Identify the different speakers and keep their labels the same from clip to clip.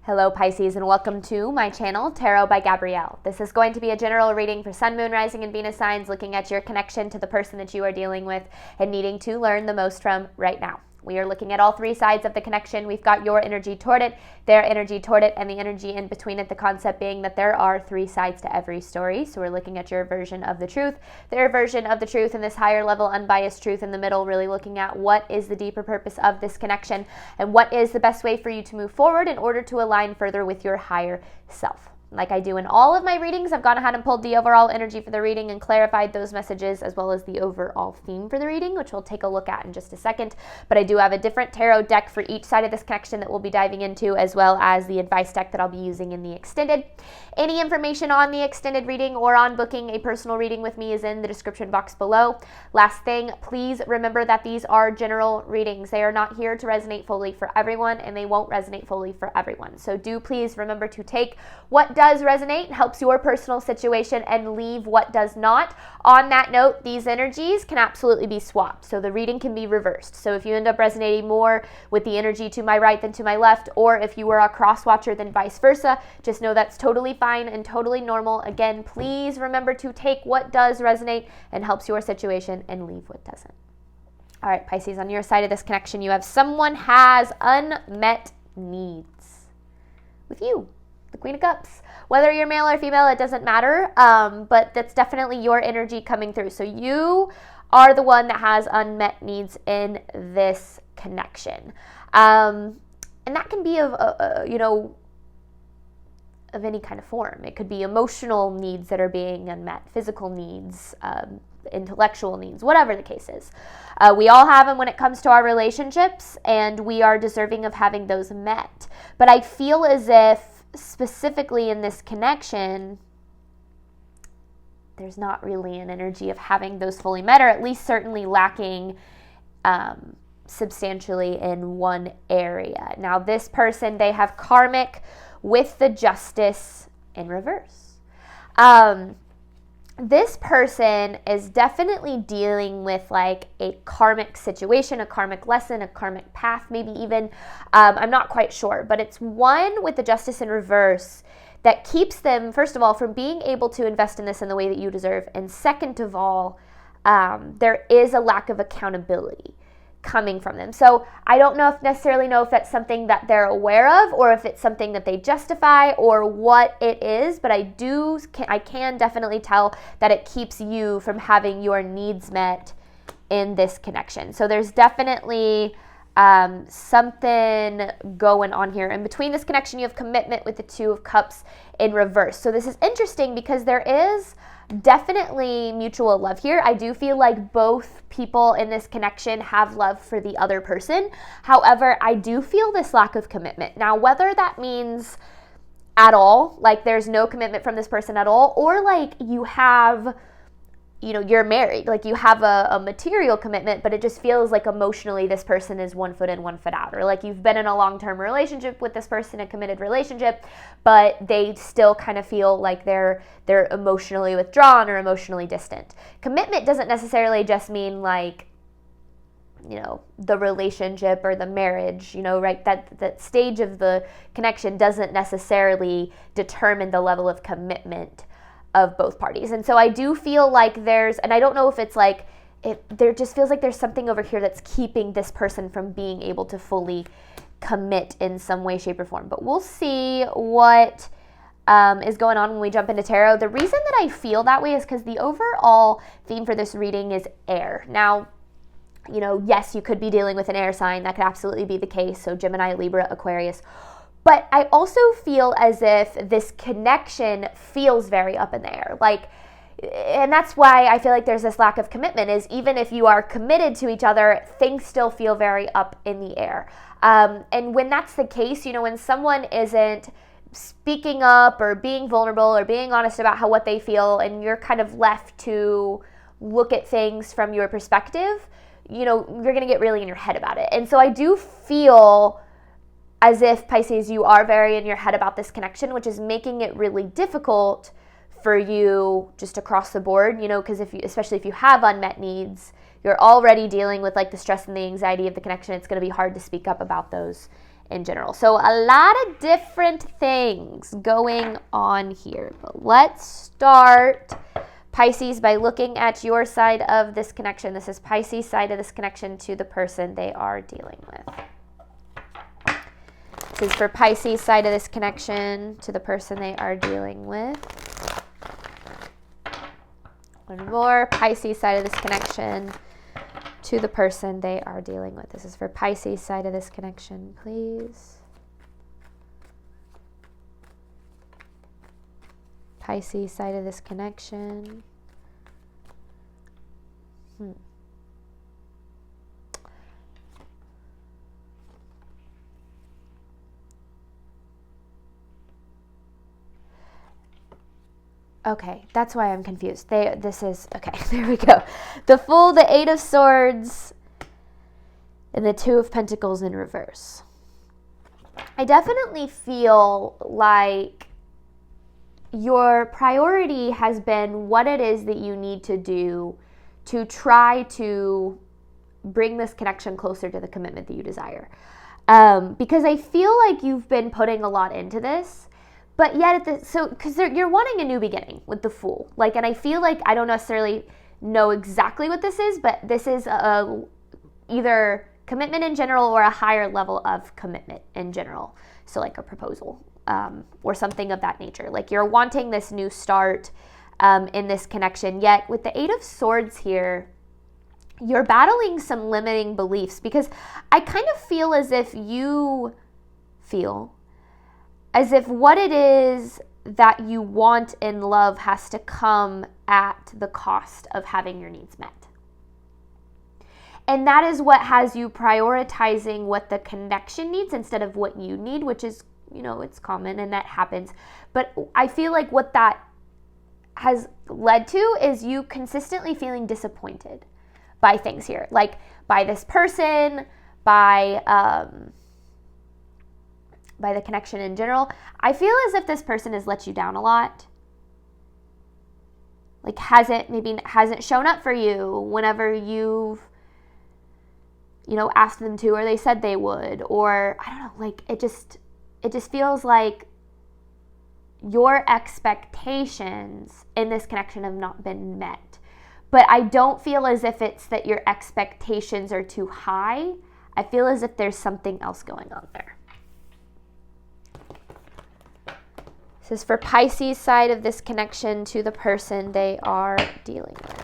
Speaker 1: Hello Pisces, and welcome to my channel, Tarot by Gabrielle. This is going to be a general reading for Sun, Moon, Rising, and Venus signs, looking at your connection to the person that you are dealing with and needing to learn the most from right now. We are looking at all three sides of the connection. We've got your energy toward it, their energy toward it, and the energy in between it, the concept being that there are three sides to every story. So we're looking at your version of the truth, their version of the truth, and this higher level unbiased truth in the middle, really looking at what is the deeper purpose of this connection and what is the best way for you to move forward in order to align further with your higher self. Like I do in all of my readings, I've gone ahead and pulled the overall energy for the reading and clarified those messages, as well as the overall theme for the reading, which we'll take a look at in just a second. But I do have a different tarot deck for each side of this connection that we'll be diving into, as well as the advice deck that I'll be using in the extended. Any information on the extended reading or on booking a personal reading with me is in the description box below. Last thing, please remember that these are general readings. They are not here to resonate fully for everyone, and they won't resonate fully for everyone. So do please remember to take what does resonate, helps your personal situation, and leave what does not. On that note, these energies can absolutely be swapped, so the reading can be reversed. So if you end up resonating more with the energy to my right than to my left, or if you were a cross watcher then vice versa, just know that's totally fine and totally normal. Again, please remember to take what does resonate and helps your situation and leave what doesn't. All right, Pisces, on your side of this connection, you have someone has unmet needs with you, the Queen of Cups. Whether you're male or female, it doesn't matter, but that's definitely your energy coming through. So you are the one that has unmet needs in this connection. And that can be of any kind of form. It could be emotional needs that are being unmet, physical needs, intellectual needs, whatever the case is. We all have them when it comes to our relationships, and we are deserving of having those met. But I feel as if specifically in this connection, there's not really an energy of having those fully met, or at least certainly lacking substantially in one area. Now, this person, they have karmic with the Justice in reverse. This person is definitely dealing with like a karmic situation, a karmic lesson, a karmic path, maybe even, I'm not quite sure, but it's one with the Justice in reverse that keeps them, first of all, from being able to invest in this in the way that you deserve. And second of all, there is a lack of accountability coming from them. So I don't necessarily know if that's something that they're aware of, or if it's something that they justify, or what it is, but I can definitely tell that it keeps you from having your needs met in this connection. So there's definitely something going on here. And between this connection, you have commitment with the Two of Cups in reverse. So this is interesting because there is definitely mutual love here. I do feel like both people in this connection have love for the other person. However, I do feel this lack of commitment. Now, whether that means at all, like there's no commitment from this person at all, or like you have, you're married, like you have a material commitment, but it just feels like emotionally this person is 1 foot in, 1 foot out, or like you've been in a long-term relationship with this person, a committed relationship, but they still kind of feel like they're emotionally withdrawn or emotionally distant. Commitment doesn't necessarily just mean like, the relationship or the marriage, right? That stage of the connection doesn't necessarily determine the level of commitment of both parties. And so I do feel like and I don't know if it's like, there just feels like there's something over here that's keeping this person from being able to fully commit in some way, shape, or form. But we'll see what is going on when we jump into tarot. The reason that I feel that way is because the overall theme for this reading is air. Now, yes, you could be dealing with an air sign. That could absolutely be the case. So Gemini, Libra, Aquarius. But I also feel as if this connection feels very up in the air. And that's why I feel like there's this lack of commitment, is even if you are committed to each other, things still feel very up in the air. And when that's the case, when someone isn't speaking up or being vulnerable or being honest about what they feel, and you're kind of left to look at things from your perspective, you're going to get really in your head about it. And so I do feel as if, Pisces, you are very in your head about this connection, which is making it really difficult for you just across the board, because especially if you have unmet needs, you're already dealing with like the stress and the anxiety of the connection. It's going to be hard to speak up about those in general. So a lot of different things going on here. But let's start, Pisces, by looking at your side of this connection. This is Pisces' side of this connection to the person they are dealing with. This is for Pisces' side of this connection to the person they are dealing with. One more, Pisces' side of this connection to the person they are dealing with. This is for Pisces' side of this connection, please. Pisces' side of this connection. Okay, that's why I'm confused. This is, okay, there we go. The Fool, the Eight of Swords, and the Two of Pentacles in reverse. I definitely feel like your priority has been what it is that you need to do to try to bring this connection closer to the commitment that you desire. Because I feel like you've been putting a lot into this. But yet, because you're wanting a new beginning with the Fool. Like, and I feel like I don't necessarily know exactly what this is, but this is either commitment in general or a higher level of commitment in general. So like a proposal or something of that nature. Like you're wanting this new start in this connection. Yet with the Eight of Swords here, you're battling some limiting beliefs, because I kind of feel as if you feel as if what it is that you want in love has to come at the cost of having your needs met. And that is what has you prioritizing what the connection needs instead of what you need, which is, it's common and that happens. But I feel like what that has led to is you consistently feeling disappointed by things here, like by this person, by the connection in general. I feel as if this person has let you down a lot. Like hasn't shown up for you whenever you've, asked them to, or they said they would, or I don't know, like it just feels like your expectations in this connection have not been met. But I don't feel as if it's that your expectations are too high. I feel as if there's something else going on there. This is for Pisces' side of this connection to the person they are dealing with.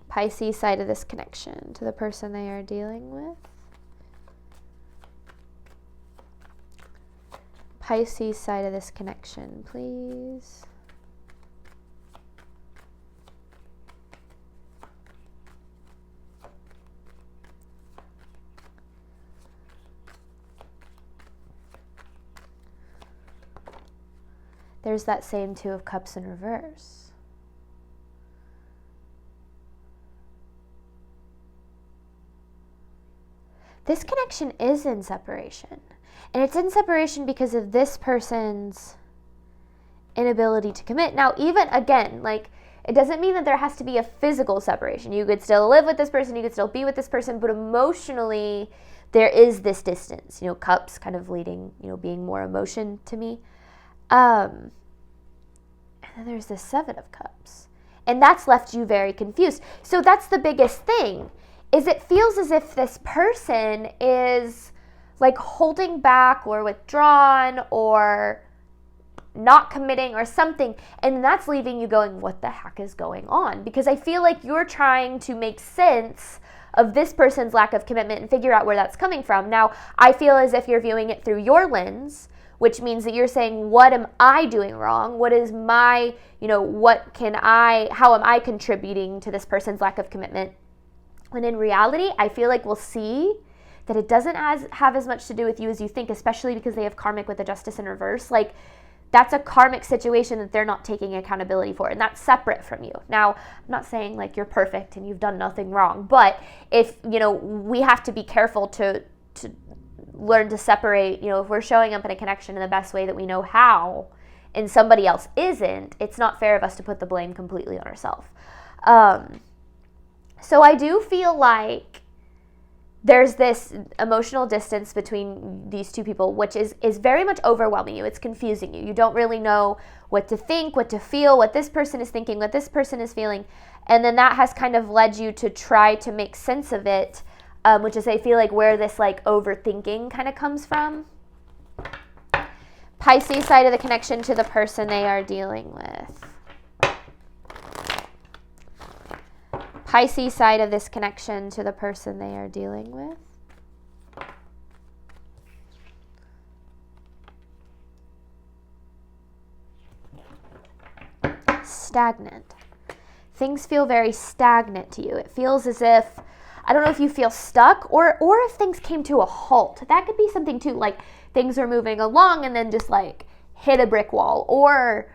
Speaker 1: Pisces' side of this connection to the person they are dealing with. Pisces' side of this connection, please. There's that same Two of Cups in reverse. This connection is in separation. And it's in separation because of this person's inability to commit. Now, even again, like, it doesn't mean that there has to be a physical separation. You could still live with this person, you could still be with this person, but emotionally, there is this distance. Cups kind of leading, being more emotion to me. And then there's the Seven of Cups. And that's left you very confused. So that's the biggest thing, is it feels as if this person is like holding back or withdrawn or not committing or something. And that's leaving you going, what the heck is going on? Because I feel like you're trying to make sense of this person's lack of commitment and figure out where that's coming from. Now, I feel as if you're viewing it through your lens, which means that you're saying, what am I doing wrong? What is my, how am I contributing to this person's lack of commitment? When in reality, I feel like we'll see that it doesn't have as much to do with you as you think, especially because they have karmic with the Justice in reverse. Like, that's a karmic situation that they're not taking accountability for, and that's separate from you. Now, I'm not saying like you're perfect and you've done nothing wrong, but if, we have to be careful to learn to separate, if we're showing up in a connection in the best way that we know how, and somebody else isn't, it's not fair of us to put the blame completely on ourselves. So I do feel like there's this emotional distance between these two people, which is very much overwhelming you. It's confusing you. You don't really know what to think, what to feel, what this person is thinking, what this person is feeling. And then that has kind of led you to try to make sense of it, which is, I feel like, where this like overthinking kind of comes from. Pisces side of the connection to the person they are dealing with. Pisces side of this connection to the person they are dealing with. Stagnant. Things feel very stagnant to you. It feels as if, I don't know if you feel stuck or if things came to a halt. That could be something too, like things are moving along and then just like hit a brick wall, or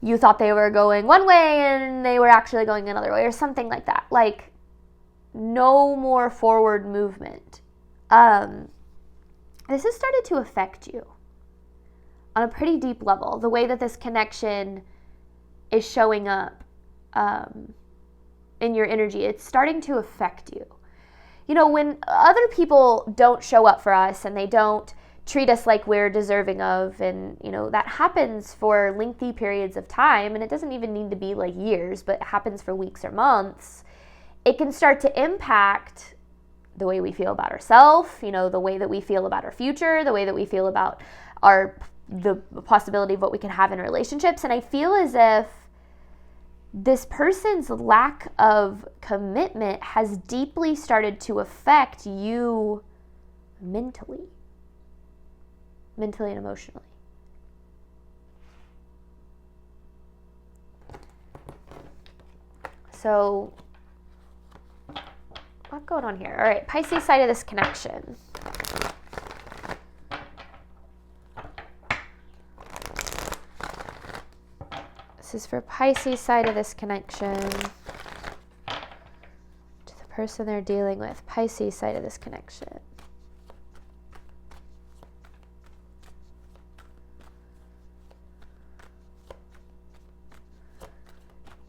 Speaker 1: you thought they were going one way and they were actually going another way, or something like that. Like no more forward movement. This has started to affect you on a pretty deep level. The way that this connection is showing up in your energy, it's starting to affect you. You know, when other people don't show up for us and they don't treat us like we're deserving of, and you know, that happens for lengthy periods of time, and it doesn't even need to be like years, but it happens for weeks or months, it can start to impact the way we feel about ourselves, you know, the way that we feel about our future, the way that we feel about the possibility of what we can have in relationships. And I feel as if this person's lack of commitment has deeply started to affect you mentally and emotionally. So, what's going on here? All right, Pisces side of this connection. This is for Pisces side of this connection to the person they're dealing with. Pisces side of this connection.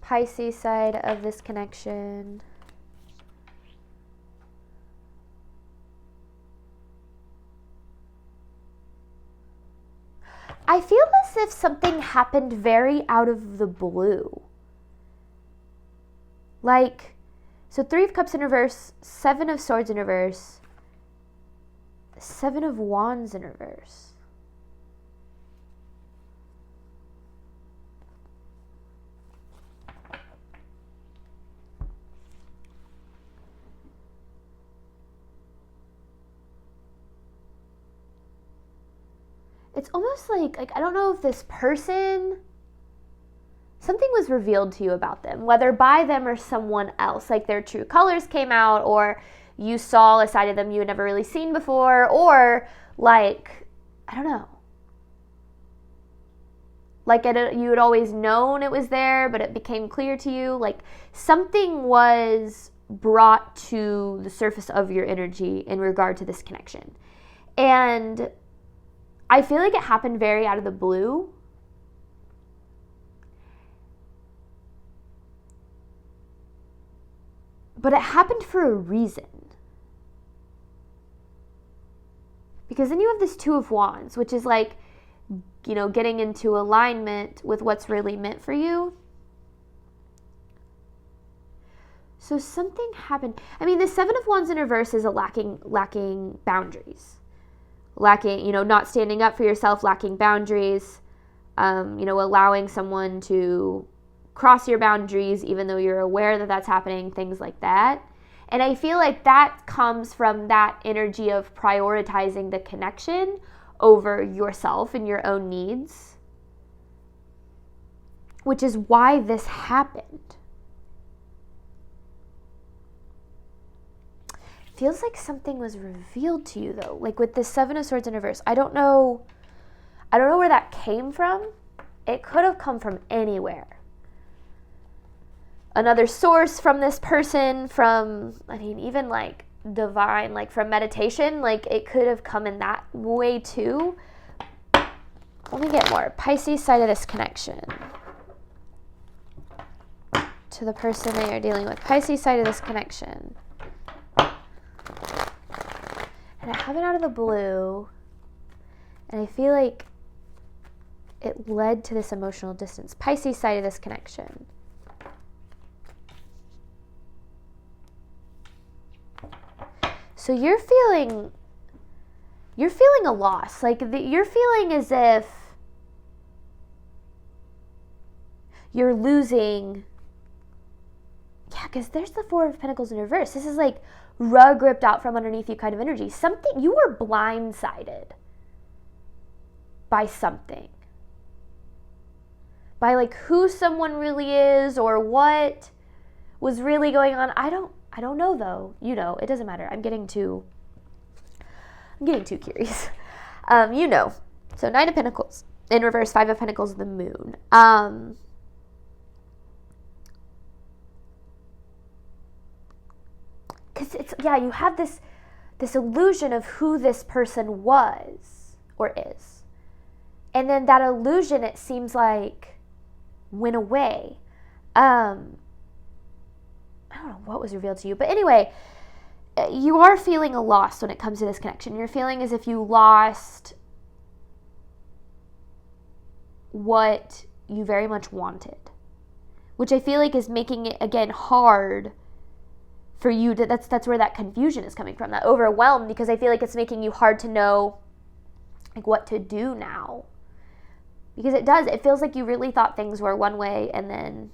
Speaker 1: Pisces side of this connection. I feel as if something happened very out of the blue. Like, so 3 of Cups in reverse, 7 of Swords in reverse, 7 of Wands in reverse. It's almost like I don't know if this person, something was revealed to you about them, whether by them or someone else, like their true colors came out, or you saw a side of them you had never really seen before, or like, I don't know. Like you had always known it was there, but it became clear to you. Like something was brought to the surface of your energy in regard to this connection. And I feel like it happened very out of the blue. But it happened for a reason. Because then you have this 2 of Wands, which is like, you know, getting into alignment with what's really meant for you. So something happened. I mean, the 7 of Wands in reverse is a lacking boundaries. Lacking, you know, not standing up for yourself, lacking boundaries, you know, allowing someone to cross your boundaries even though you're aware that that's happening, things like that. And I feel like that comes from that energy of prioritizing the connection over yourself and your own needs, which is why this happened. Feels like something was revealed to you though, like with the 7 of Swords in reverse. I don't know where that came from. It could have come from anywhere. Another source from this person, from, I mean, even like divine, like from meditation, like it could have come in that way too. Let me get more. Pisces side of this connection to the person they are dealing with. Pisces side of this connection. And I have it out of the blue. And I feel like it led to this emotional distance. Pisces side of this connection. So you're feeling a loss. Like you're feeling as if you're losing. Yeah, because there's the Four of Pentacles in reverse. This is like rug ripped out from underneath you kind of energy. Something, you were blindsided by something. By like who someone really is or what was really going on. I don't know though. You know, it doesn't matter. I'm getting too curious. You know. So 9 of Pentacles in reverse, 5 of Pentacles, the Moon. Because it's, yeah, you have this illusion of who this person was or is. And then that illusion, it seems like, went away. I don't know what was revealed to you. But anyway, you are feeling a loss when it comes to this connection. You're feeling as if you lost what you very much wanted. Which I feel like is making it, again, hard for you to, that's where that confusion is coming from, that overwhelm, because I feel like it's making you hard to know like what to do now. Because it feels like you really thought things were one way and then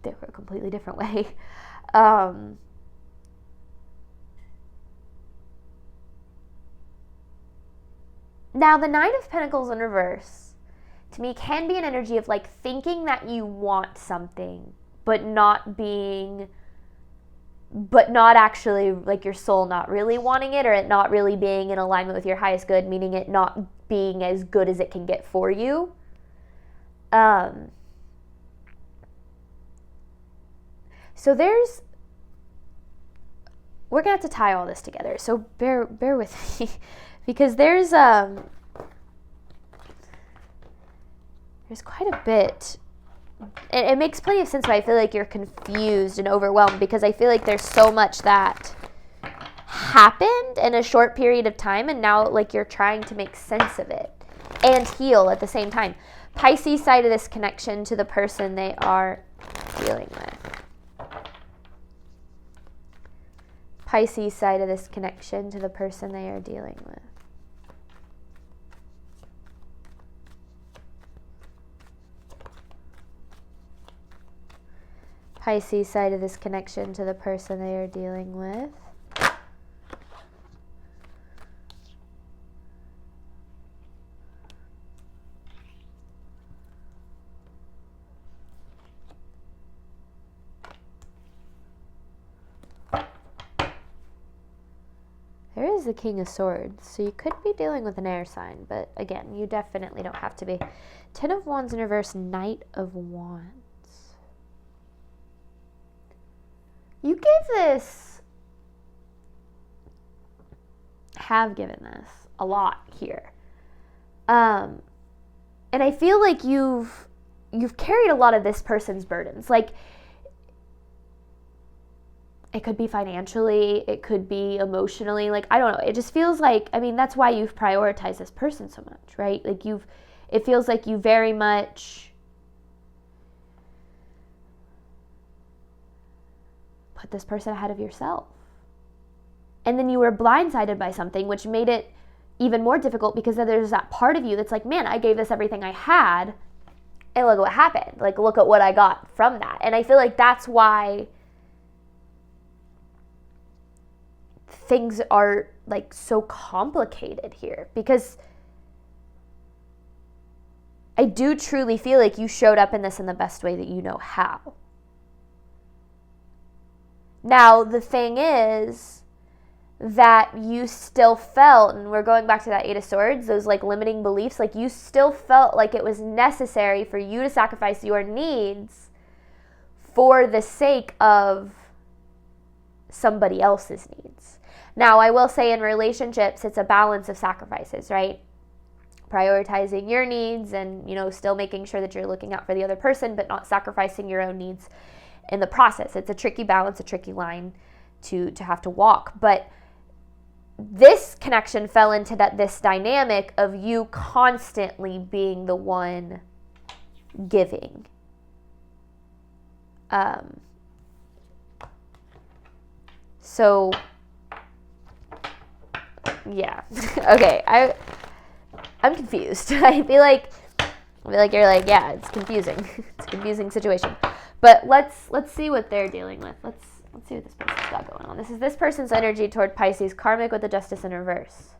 Speaker 1: they were a completely different way. Now the 9 of Pentacles in reverse, to me, can be an energy of like thinking that you want something, but not actually, like your soul not really wanting it, or it not really being in alignment with your highest good, meaning it not being as good as it can get for you. So we're gonna have to tie all this together. So bear with me, because there's quite a bit. It makes plenty of sense, but I feel like you're confused and overwhelmed because I feel like there's so much that happened in a short period of time, and now like you're trying to make sense of it and heal at the same time. Pisces side of this connection to the person they are dealing with. Pisces side of this connection to the person they are dealing with. Pisces side of this connection to the person they are dealing with. There is the King of Swords, so you could be dealing with an air sign, but again, you definitely don't have to be. 10 of Wands in reverse, Knight of Wands. You have given this a lot here. And I feel like you've carried a lot of this person's burdens. Like, it could be financially, it could be emotionally, like, I don't know. It just feels like, I mean, that's why you've prioritized this person so much, right? Like it feels like you very much put this person ahead of yourself. And then you were blindsided by something, which made it even more difficult because then there's that part of you that's like, man, I gave this everything I had, and look at what happened. Like, look at what I got from that. And I feel like that's why things are like so complicated here, because I do truly feel like you showed up in this in the best way that you know how. Now, the thing is that you still felt, and we're going back to that 8 of Swords, those like limiting beliefs, like you still felt like it was necessary for you to sacrifice your needs for the sake of somebody else's needs. Now, I will say in relationships, it's a balance of sacrifices, right? prioritizing your needs and, you know, still making sure that you're looking out for the other person, but not sacrificing your own needs in the process. It's a tricky balance, a tricky line to have to walk. But this connection fell into this dynamic of you constantly being the one giving. So, yeah. Okay, I'm confused. I feel like you're like, yeah, it's confusing. It's a confusing situation. But let's see what they're dealing with. Let's see what this person's got going on. This is this person's energy toward Pisces, karmic with the Justice in reverse.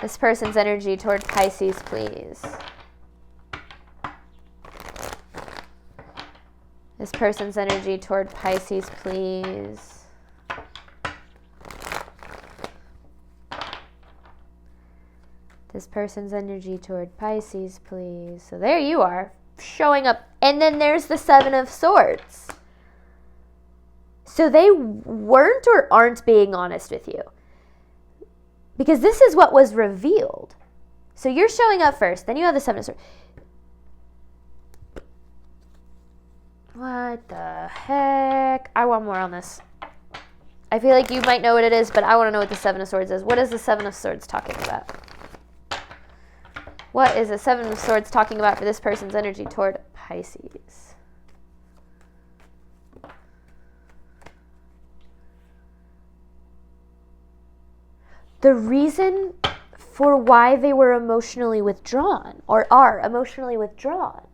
Speaker 1: This person's energy toward Pisces, please. This person's energy toward Pisces, please. This person's energy toward Pisces, please. So there you are, showing up. And then there's the Seven of Swords. So they weren't or aren't being honest with you. Because this is what was revealed. So you're showing up first. Then you have the Seven of Swords. What the heck? I want more on this. I feel like you might know what it is, but I want to know what the Seven of Swords is. What is the Seven of Swords talking about? What is the Seven of Swords talking about for this person's energy toward Pisces? The reason for why they were emotionally withdrawn, or are emotionally withdrawn.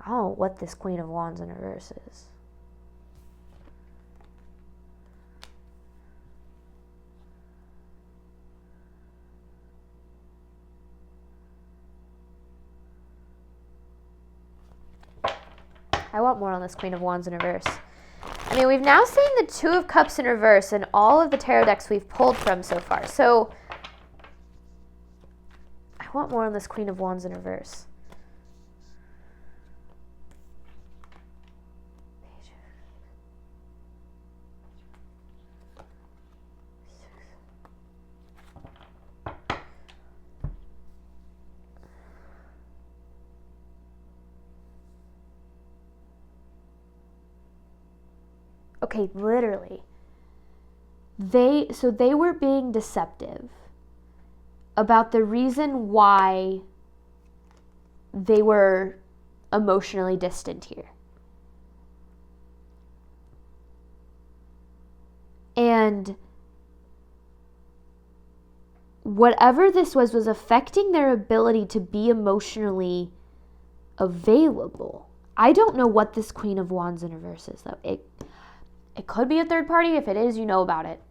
Speaker 1: Oh, what this Queen of Wands in reverse is. I want more on this Queen of Wands in reverse. I mean, we've now seen the Two of Cups in reverse in all of the tarot decks we've pulled from so far. So, I want more on this Queen of Wands in reverse. Okay, literally. They were being deceptive about the reason why they were emotionally distant here. And whatever this was affecting their ability to be emotionally available. I don't know what this Queen of Wands in reverse is, though. It could be a third party. If it is, you know about it.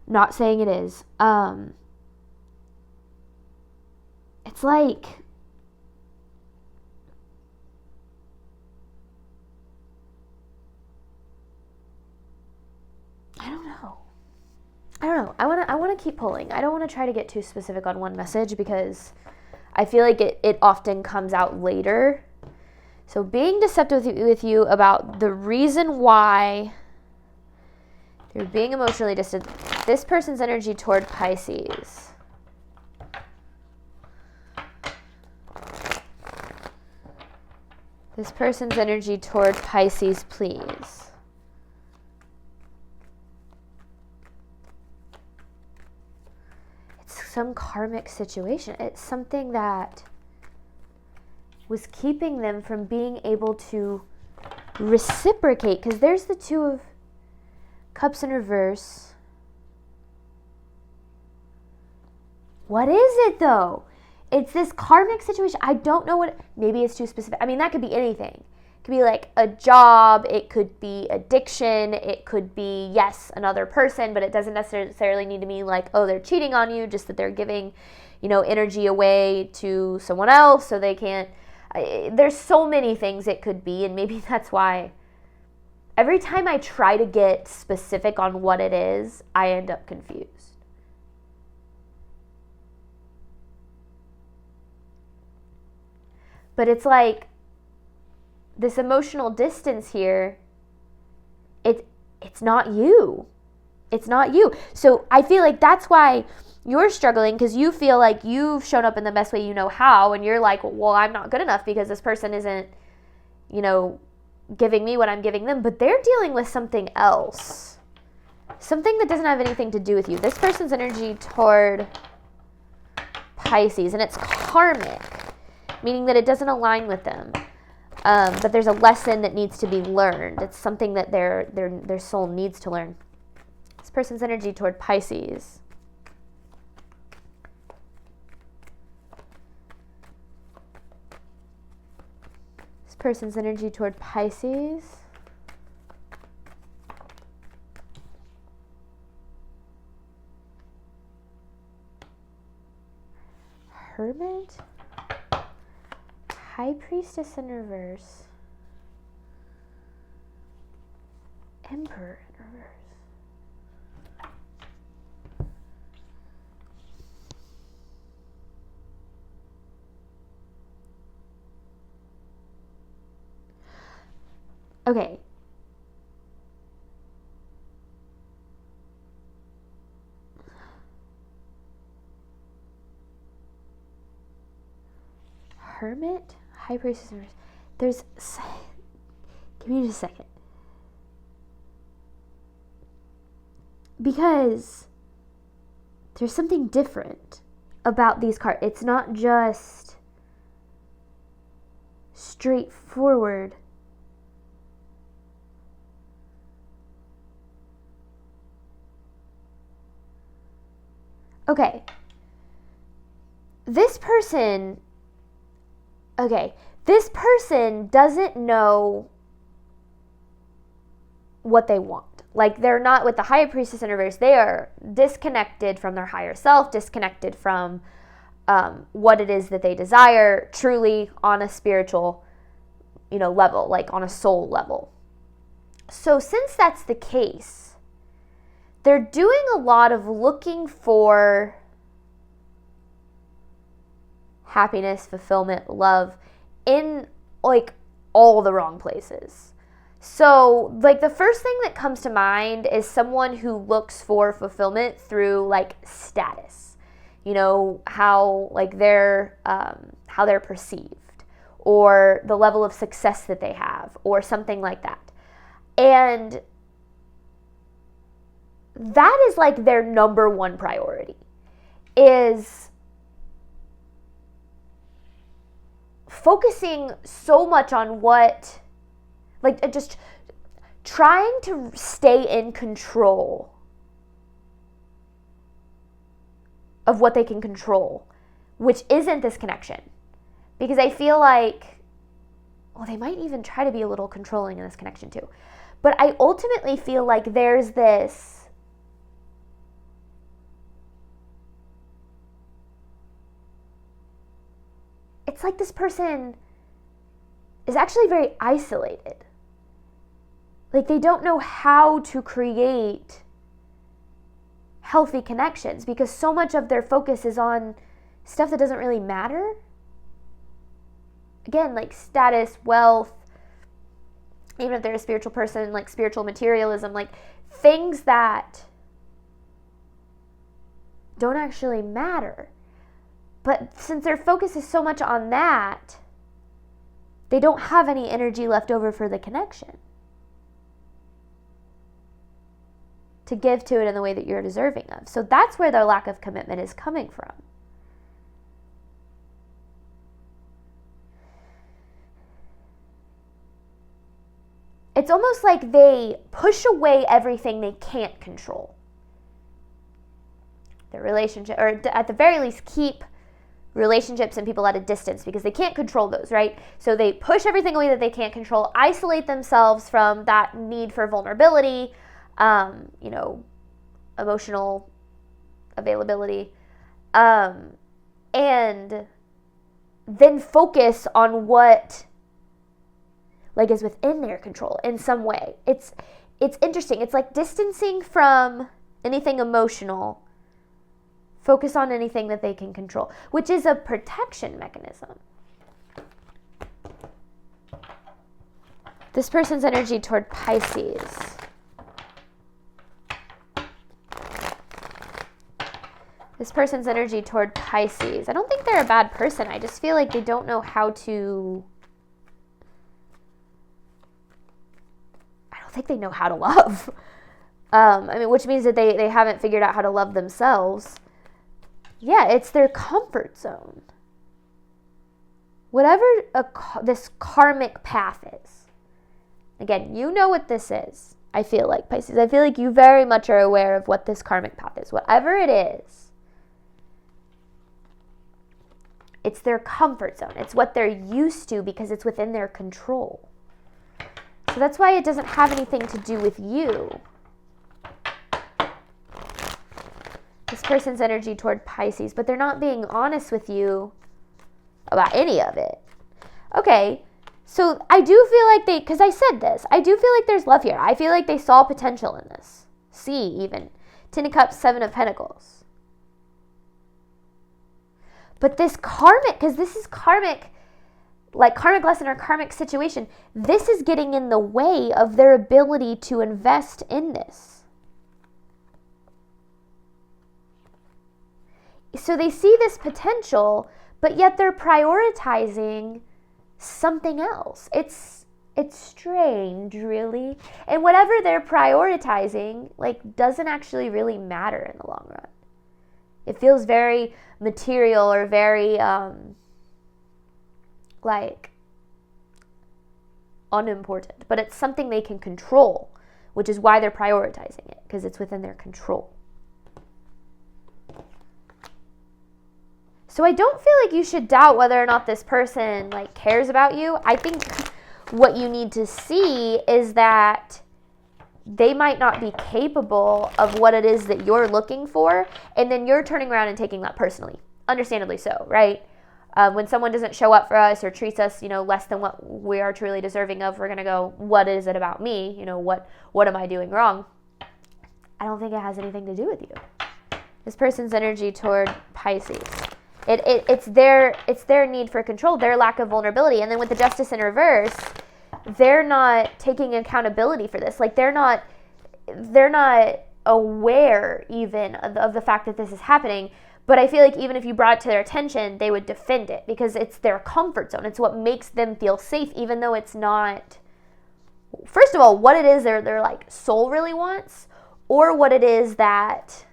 Speaker 1: Not saying it is. It's like, I don't know. I want to keep pulling. I don't want to try to get too specific on one message because I feel like it often comes out later. So being deceptive with you about the reason why you're being emotionally distant. This person's energy toward Pisces. This person's energy toward Pisces, please. It's some karmic situation. It's something that was keeping them from being able to reciprocate, because there's the Two of Cups in reverse. What is it though? It's this karmic situation. I don't know what, maybe it's too specific. I mean, that could be anything. It could be like a job, it could be addiction, it could be, yes, another person, but it doesn't necessarily need to mean like, oh, they're cheating on you, just that they're giving, energy away to someone else so they can't. There's so many things it could be, and maybe that's why every time I try to get specific on what it is, I end up confused. But it's like this emotional distance here, it's not you. It's not you. So I feel like that's why you're struggling, because you feel like you've shown up in the best way you know how, and you're like, well, I'm not good enough because this person isn't, giving me what I'm giving them. But they're dealing with something else. Something that doesn't have anything to do with you. This person's energy toward Pisces, and it's karmic, meaning that it doesn't align with them. But there's a lesson that needs to be learned. It's something that their soul needs to learn. This person's energy toward Pisces. This person's energy toward Pisces. Hermit. High Priestess in reverse. Emperor in reverse. Okay. Hermit, High Priestess in reverse. Give me just a second. Because there's something different about these cards. It's not just straightforward. Okay. This person doesn't know what they want. Like, they're not, with the High Priestess in reverse, they are disconnected from their higher self, disconnected from what it is that they desire truly on a spiritual, level, like on a soul level. So since that's the case, they're doing a lot of looking for happiness, fulfillment, love in like all the wrong places. So like the first thing that comes to mind is someone who looks for fulfillment through like status, how like how they're perceived, or the level of success that they have, or something like that. And that is like their number one priority, is focusing so much on what, like just trying to stay in control of what they can control, which isn't this connection. Because I feel like, well, they might even try to be a little controlling in this connection too. But I ultimately feel like there's this, it's like this person is actually very isolated. Like they don't know how to create healthy connections because so much of their focus is on stuff that doesn't really matter. Again, like status, wealth, even if they're a spiritual person, like spiritual materialism, like things that don't actually matter. But since their focus is so much on that, they don't have any energy left over for the connection to give to it in the way that you're deserving of. So that's where their lack of commitment is coming from. It's almost like they push away everything they can't control. Their relationship, or at the very least keep relationships and people at a distance because they can't control those, right? So they push everything away that they can't control, isolate themselves from that need for vulnerability, emotional availability, and then focus on what like is within their control in some way. It's interesting. It's like distancing from anything emotional, focus on anything that they can control, which is a protection mechanism. This person's energy toward Pisces. This person's energy toward Pisces. I don't think they're a bad person. I just feel like they don't know how to... I don't think they know how to love. Which means that they haven't figured out how to love themselves. Yeah, it's their comfort zone. Whatever this karmic path is. Again, you know what this is. I feel like, Pisces. I feel like you very much are aware of what this karmic path is. Whatever it is, it's their comfort zone. It's what they're used to because it's within their control. So that's why it doesn't have anything to do with you. This person's energy toward Pisces, but they're not being honest with you about any of it. Okay, so I do feel like because I said this, I do feel like there's love here. I feel like they saw potential in this. See, even. Ten of Cups, Seven of Pentacles. But this karmic, because this is karmic, like karmic lesson or karmic situation, this is getting in the way of their ability to invest in this. So they see this potential, but yet they're prioritizing something else. It's strange, really. And whatever they're prioritizing, doesn't actually really matter in the long run. It feels very material or very, unimportant. But it's something they can control, which is why they're prioritizing it, because it's within their control. So I don't feel like you should doubt whether or not this person cares about you. I think what you need to see is that they might not be capable of what it is that you're looking for, and then you're turning around and taking that personally. Understandably so, right? When someone doesn't show up for us or treats us, less than what we are truly deserving of, we're going to go, what is it about me? What am I doing wrong? I don't think it has anything to do with you. This person's energy toward Pisces. It's their need for control, their lack of vulnerability. And then with the Justice in reverse, they're not taking accountability for this. They're not aware even of the fact that this is happening. But I feel like even if you brought it to their attention, they would defend it because it's their comfort zone. It's what makes them feel safe, even though it's not, first of all, what it is their soul really wants, or what it is that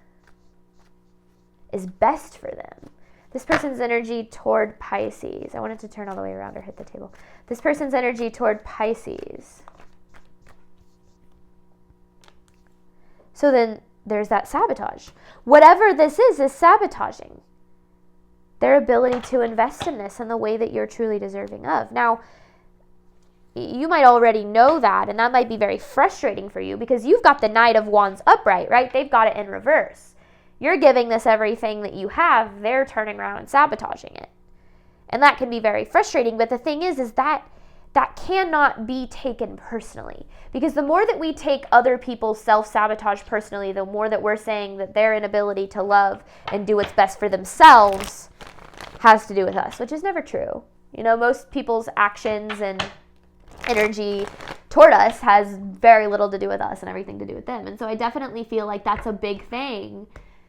Speaker 1: is best for them. This person's energy toward Pisces. I wanted to turn all the way around or hit the table. This person's energy toward Pisces. So then there's that sabotage. Whatever this is sabotaging their ability to invest in this in the way that you're truly deserving of. Now, you might already know that, and that might be very frustrating for you because you've got the Knight of Wands upright, right? They've got it in reverse. You're giving this everything that you have. They're turning around and sabotaging it. And that can be very frustrating. But the thing is that cannot be taken personally. Because the more that we take other people's self-sabotage personally, the more that we're saying that their inability to love and do what's best for themselves has to do with us, which is never true. Most people's actions and energy toward us has very little to do with us and everything to do with them. And so I definitely feel like that's a big thing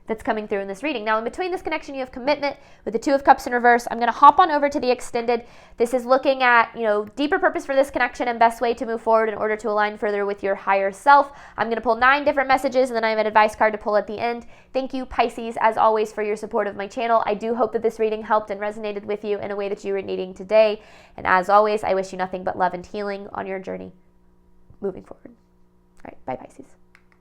Speaker 1: that's coming through in this reading. Now, in between this connection, you have commitment with the Two of Cups in reverse. I'm going to hop on over to the extended. This is looking at, deeper purpose for this connection and best way to move forward in order to align further with your higher self. I'm going to pull 9 different messages, and then I have an advice card to pull at the end. Thank you, Pisces, as always, for your support of my channel. I do hope that this reading helped and resonated with you in a way that you were needing today. And as always, I wish you nothing but love and healing on your journey moving forward. All right, bye, Pisces.